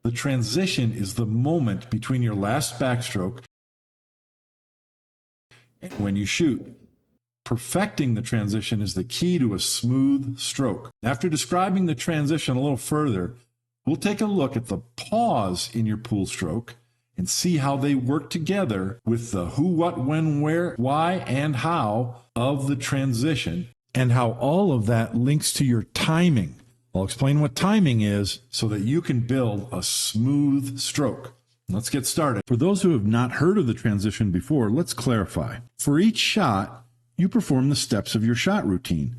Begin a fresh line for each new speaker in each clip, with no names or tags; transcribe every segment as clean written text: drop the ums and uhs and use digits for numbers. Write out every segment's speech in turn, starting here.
The transition is the moment between your last backstroke and when you shoot. Perfecting the transition is the key to a smooth stroke. After describing the transition a little further, we'll take a look at the pause in your pool stroke and see how they work together with the who, what, when, where, why, and how of the transition, and how all of that links to your timing. I'll explain what timing is so that you can build a smooth stroke. Let's get started. For those who have not heard of the transition before, let's clarify. For each shot, you perform the steps of your shot routine.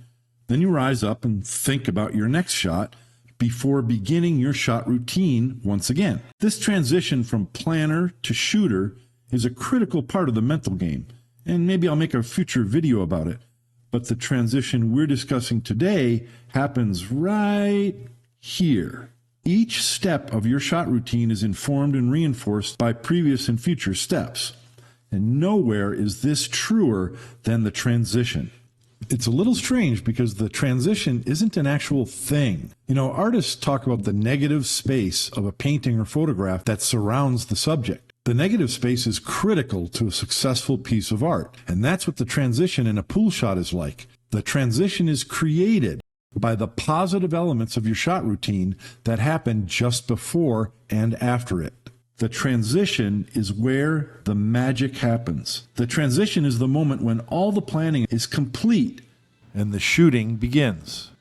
Then you rise up and think about your next shot before beginning your shot routine once again. This transition from planner to shooter is a critical part of the mental game, and maybe I'll make a future video about it. But the transition we're discussing today happens right here. Each step of your shot routine is informed and reinforced by previous and future steps. And nowhere is this truer than the transition. It's a little strange because the transition isn't an actual thing. You know, artists talk about the negative space of a painting or photograph that surrounds the subject. The negative space is critical to a successful piece of art, and that's what the transition in a pool shot is like. The transition is created by the positive elements of your shot routine that happen just before and after it. The transition is where the magic happens. The transition is the moment when all the planning is complete and the shooting begins.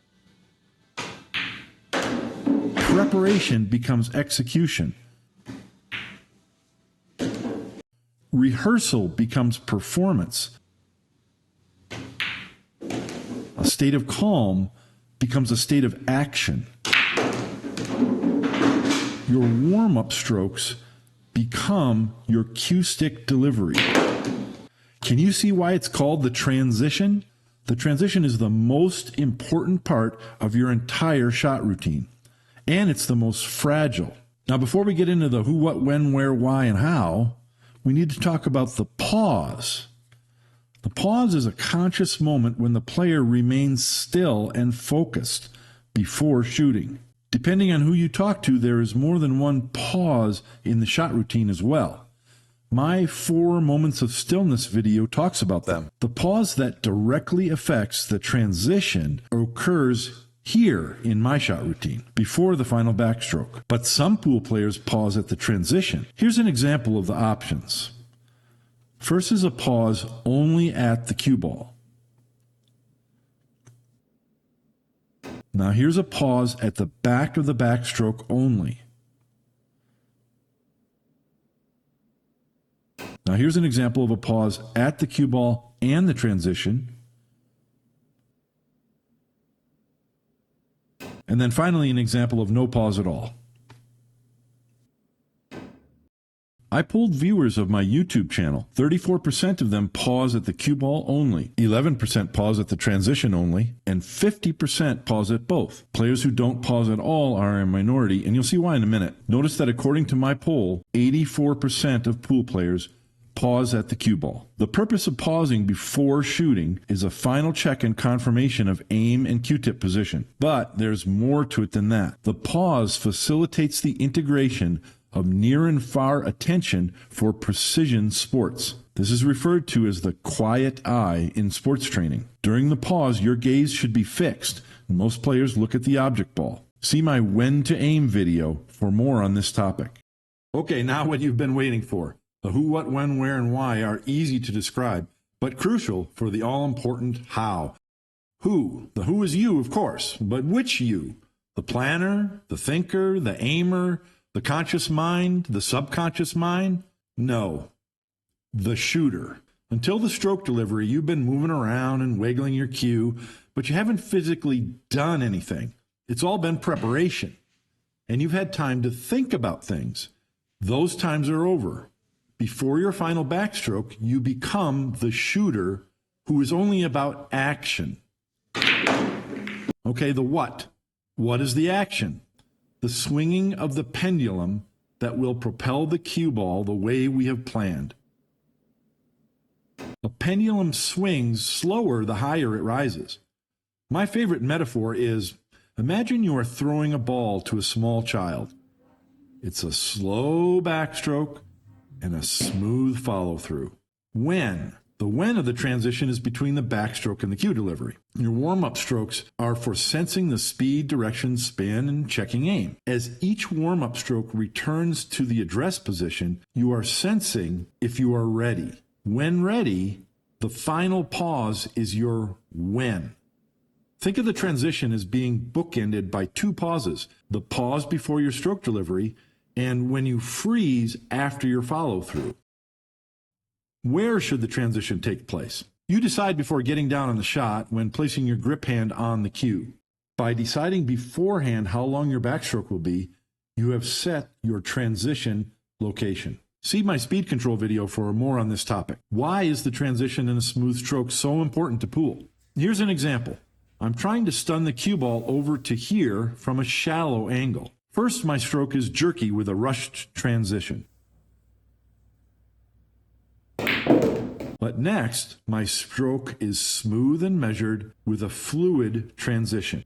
Preparation becomes execution. Rehearsal becomes performance. A state of calm becomes a state of action. Your warm-up strokes become your cue stick delivery. Can you see why it's called the transition? The transition is the most important part of your entire shot routine, and it's the most fragile. Now, before we get into the who, what, when, where, why, and how, we need to talk about the pause. The pause is a conscious moment when the player remains still and focused before shooting. Depending on who you talk to, there is more than one pause in the shot routine as well. My 4 moments of stillness video talks about them. The pause that directly affects the transition occurs here in my shot routine, before the final backstroke. But some pool players pause at the transition. Here's an example of the options. First is a pause only at the cue ball. Now here's a pause at the back of the backstroke only. Now here's an example of a pause at the cue ball and the transition. And then finally an example of no pause at all. I polled viewers of my YouTube channel. 34% of them pause at the cue ball only, 11% pause at the transition only, and 50% pause at both. Players who don't pause at all are a minority, and you'll see why in a minute. Notice that according to my poll, 84% of pool players pause at the cue ball. The purpose of pausing before shooting is a final check and confirmation of aim and Q-tip position. But there's more to it than that. The pause facilitates the integration of near and far attention for precision sports. This is referred to as the quiet eye in sports training. During the pause, your gaze should be fixed, and most players look at the object ball. See my when to aim video for more on this topic. Okay, now what you've been waiting for. The who, what, when, where, and why are easy to describe, but crucial for the all-important how. Who? The who is you, of course, but which you? The planner, the thinker, the aimer, the conscious mind, the subconscious mind? No, the shooter. Until the stroke delivery, you've been moving around and wiggling your cue, but you haven't physically done anything. It's all been preparation, and you've had time to think about things. Those times are over. Before your final backstroke, you become the shooter who is only about action. Okay, the what? What is the action? The swinging of the pendulum that will propel the cue ball the way we have planned. A pendulum swings slower the higher it rises. My favorite metaphor is, imagine you are throwing a ball to a small child. It's a slow backstroke and a smooth follow through. When. The when of the transition is between the backstroke and the cue delivery. Your warm-up strokes are for sensing the speed, direction, spin, and checking aim. As each warm-up stroke returns to the address position, you are sensing if you are ready. When ready, the final pause is your when. Think of the transition as being bookended by two pauses, the pause before your stroke delivery and when you freeze after your follow-through. Where should the transition take place? You decide before getting down on the shot when placing your grip hand on the cue. By deciding beforehand how long your backstroke will be, you have set your transition location. See my speed control video for more on this topic. Why is the transition in a smooth stroke so important to pool? Here's an example. I'm trying to stun the cue ball over to here from a shallow angle. First, my stroke is jerky with a rushed transition. But next, my stroke is smooth and measured with a fluid transition.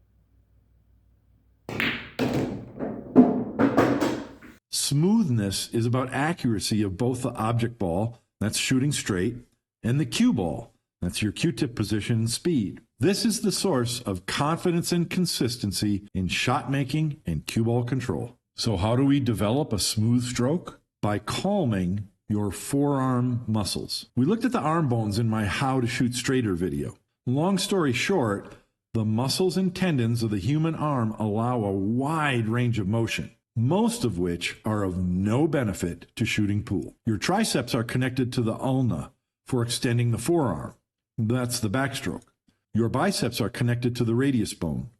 Smoothness is about accuracy of both the object ball, that's shooting straight, and the cue ball, that's your Q-tip position and speed. This is the source of confidence and consistency in shot making and cue ball control. So how do we develop a smooth stroke? By calming your forearm muscles. We looked at the arm bones in my How to Shoot Straighter video. Long story short, the muscles and tendons of the human arm allow a wide range of motion, most of which are of no benefit to shooting pool. Your triceps are connected to the ulna for extending the forearm. That's the backstroke. Your biceps are connected to the radius bone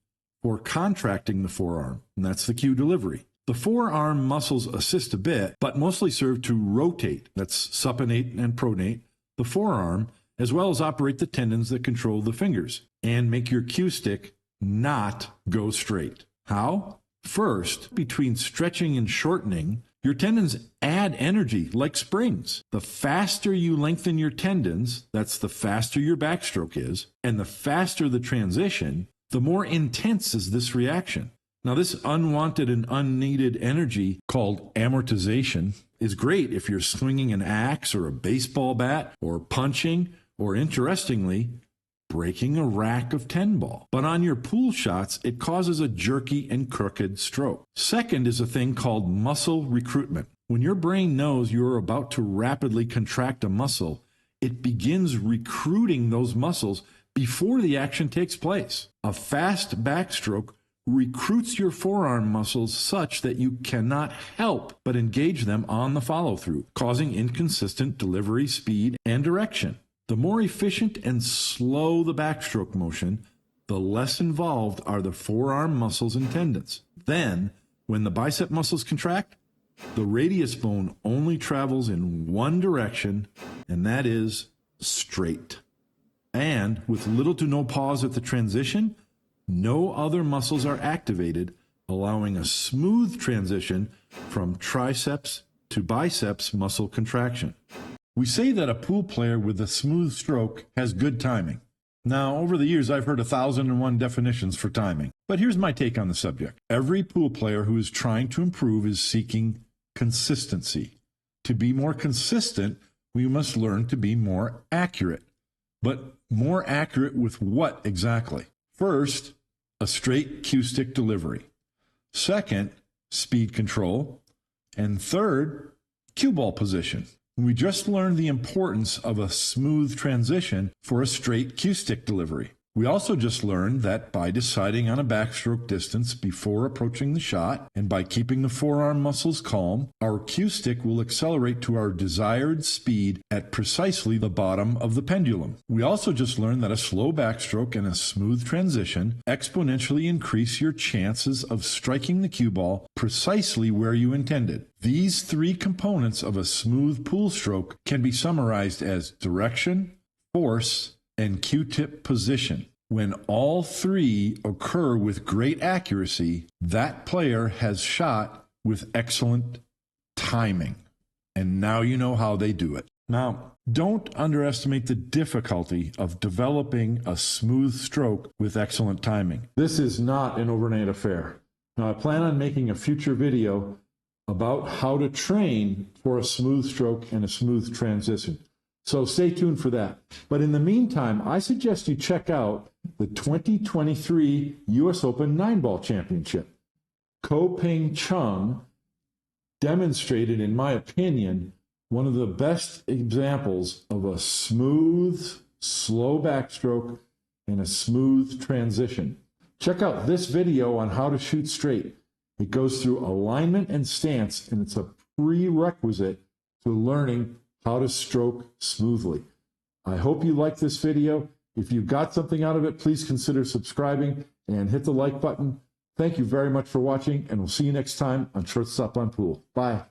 for contracting the forearm, and that's the cue delivery. The forearm muscles assist a bit, but mostly serve to rotate, that's supinate and pronate, the forearm, as well as operate the tendons that control the fingers and make your cue stick not go straight. How? First, between stretching and shortening, your tendons add energy like springs. The faster you lengthen your tendons, that's the faster your backstroke is, and the faster the transition, the more intense is this reaction. Now, this unwanted and unneeded energy called amortization is great if you're swinging an axe or a baseball bat or punching or, interestingly, breaking a rack of 10 ball. But on your pool shots, it causes a jerky and crooked stroke. Second is a thing called muscle recruitment. When your brain knows you're about to rapidly contract a muscle, it begins recruiting those muscles before the action takes place. A fast backstroke recruits your forearm muscles such that you cannot help but engage them on the follow-through, causing inconsistent delivery, speed, and direction. The more efficient and slow the backstroke motion, the less involved are the forearm muscles and tendons. Then, when the bicep muscles contract, the radius bone only travels in one direction, and that is straight. And with little to no pause at the transition, no other muscles are activated, allowing a smooth transition from triceps to biceps muscle contraction. We say that a pool player with a smooth stroke has good timing. Now, over the years, I've heard 1,001 definitions for timing. But here's my take on the subject. Every pool player who is trying to improve is seeking consistency. To be more consistent, we must learn to be more accurate. But more accurate with what exactly? First, a straight cue stick delivery. Second, speed control. And third, cue ball position. We just learned the importance of a smooth transition for a straight cue stick delivery. We also just learned that by deciding on a backstroke distance before approaching the shot and by keeping the forearm muscles calm, our cue stick will accelerate to our desired speed at precisely the bottom of the pendulum. We also just learned that a slow backstroke and a smooth transition exponentially increase your chances of striking the cue ball precisely where you intended. These three components of a smooth pool stroke can be summarized as direction, force, and Q-tip position. When all three occur with great accuracy, that player has shot with excellent timing. And now you know how they do it. Now, don't underestimate the difficulty of developing a smooth stroke with excellent timing. This is not an overnight affair. Now, I plan on making a future video about how to train for a smooth stroke and a smooth transition. So stay tuned for that. But in the meantime, I suggest you check out the 2023 US Open 9-Ball Championship. Ko Ping Chung demonstrated, in my opinion, one of the best examples of a smooth, slow backstroke and a smooth transition. Check out this video on how to shoot straight. It goes through alignment and stance, and it's a prerequisite to learning how to stroke smoothly. I hope you like this video. If you got something out of it, please consider subscribing and hit the like button. Thank you very much for watching, and we'll see you next time on Shortstop on Pool. Bye.